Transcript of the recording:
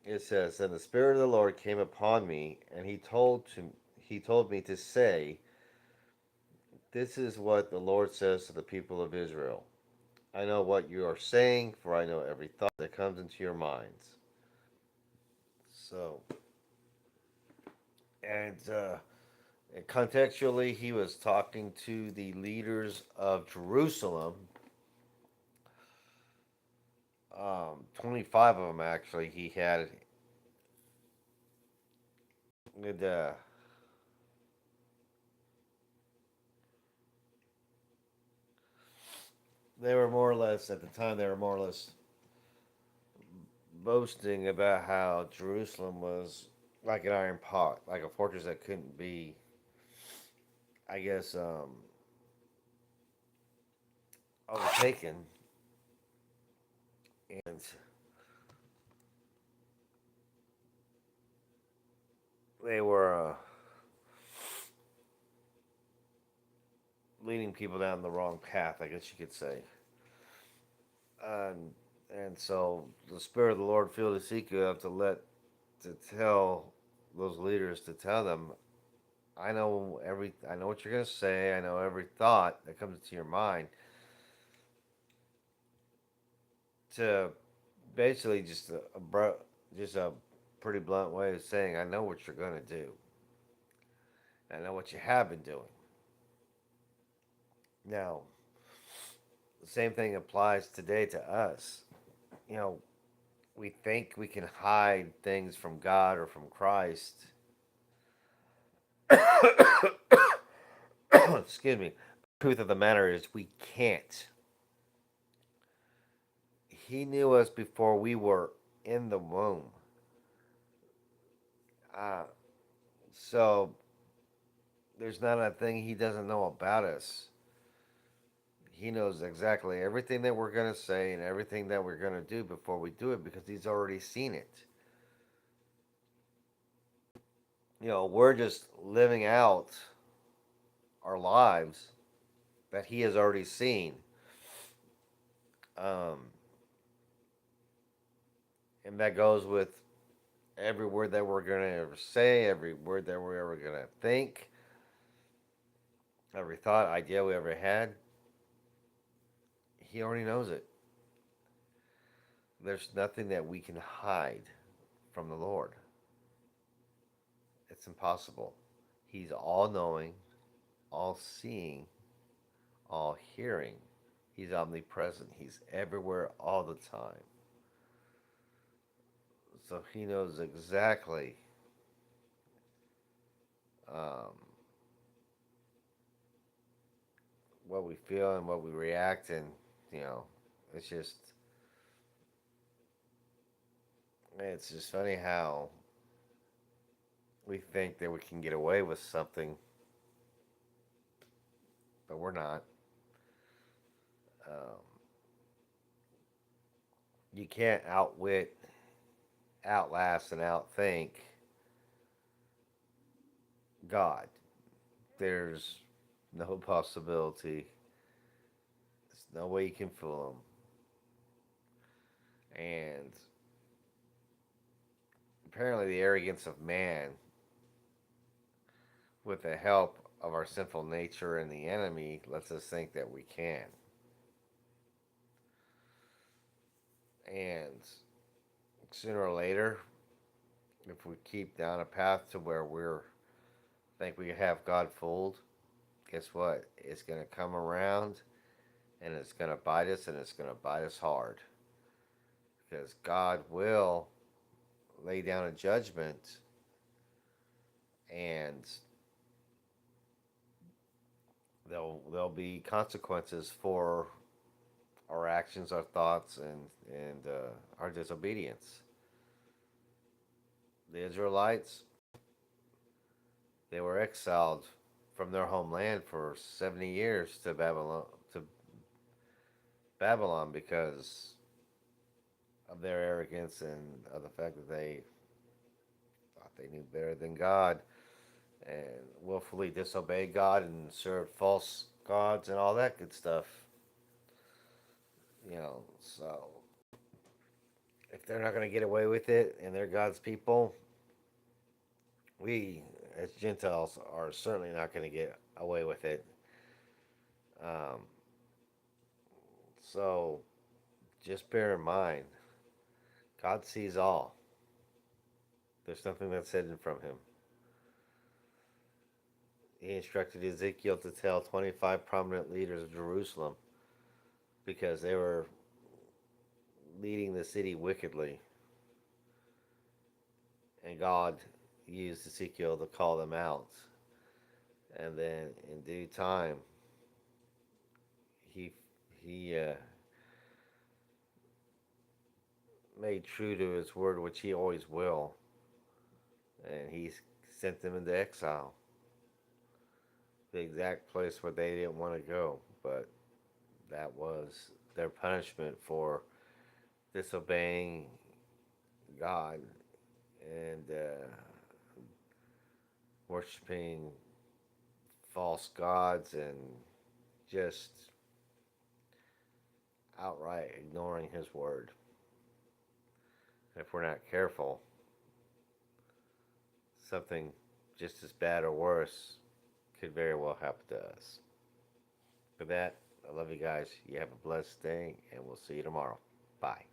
It says, "And the Spirit of the Lord came upon me, and he told me to say, this is what the Lord says to the people of Israel. I know what you are saying, for I know every thought that comes into your minds." So, and contextually, he was talking to the leaders of Jerusalem. 25 of them actually. He had, and, they were more or less at the time. They were more or less boasting about how Jerusalem was like an iron pot, like a fortress that couldn't be, I guess, overtaken. And they were leading people down the wrong path, I guess you could say. And and so the Spirit of the Lord filled Ezekiel to tell those leaders to tell them, I know what you're gonna say. I know every thought that comes into your mind. To basically just a pretty blunt way of saying, I know what you're gonna do. I know what you have been doing. Now, the same thing applies today to us. You know, we think we can hide things from God or from Christ. Excuse me. The truth of the matter is, we can't. He knew us before we were in the womb. Uh, so there's not a thing he doesn't know about us. He knows exactly everything that we're going to say and everything that we're going to do before we do it because he's already seen it. We're just living out our lives that he has already seen. Um, and that goes with every word that we're going to ever say, every word that we're ever going to think, every thought, idea we ever had. He already knows it. There's nothing that we can hide from the Lord. It's impossible. He's all knowing, all seeing, all hearing. He's omnipresent. He's everywhere all the time. So he knows exactly um, what we feel and what we react, and you know, it's just it's just funny how we think that we can get away with something, but we're not. Um, you can't outwit, outlast, and outthink God. There's no possibility. There's no way you can fool him. And apparently, the arrogance of man, with the help of our sinful nature and the enemy, lets us think that we can. And sooner or later, if we keep down a path to where we're think we have God fooled, guess what? It's gonna come around and it's gonna bite us, and it's gonna bite us hard. Because God will lay down a judgment, and there'll be consequences for our actions, our thoughts, and our disobedience. The Israelites, they were exiled from their homeland for 70 years to Babylon because of their arrogance and of the fact that they thought they knew better than God and willfully disobeyed God and served false gods and all that good stuff. So if they're not going to get away with it and they're God's people, we as Gentiles are certainly not going to get away with it. Um, so just bear in mind, God sees all. There's nothing that's hidden from him. He instructed Ezekiel to tell 25 prominent leaders of Jerusalem because they were leading the city wickedly. And God used Ezekiel to call them out. And then in due time, he, he made true to his word, which he always will. And he sent them into exile, the exact place where they didn't want to go. But that was their punishment for disobeying God and worshiping false gods and just outright ignoring his word. If we're not careful, something just as bad or worse could very well happen to us. For that, I love you guys. You have a blessed day, and we'll see you tomorrow. Bye.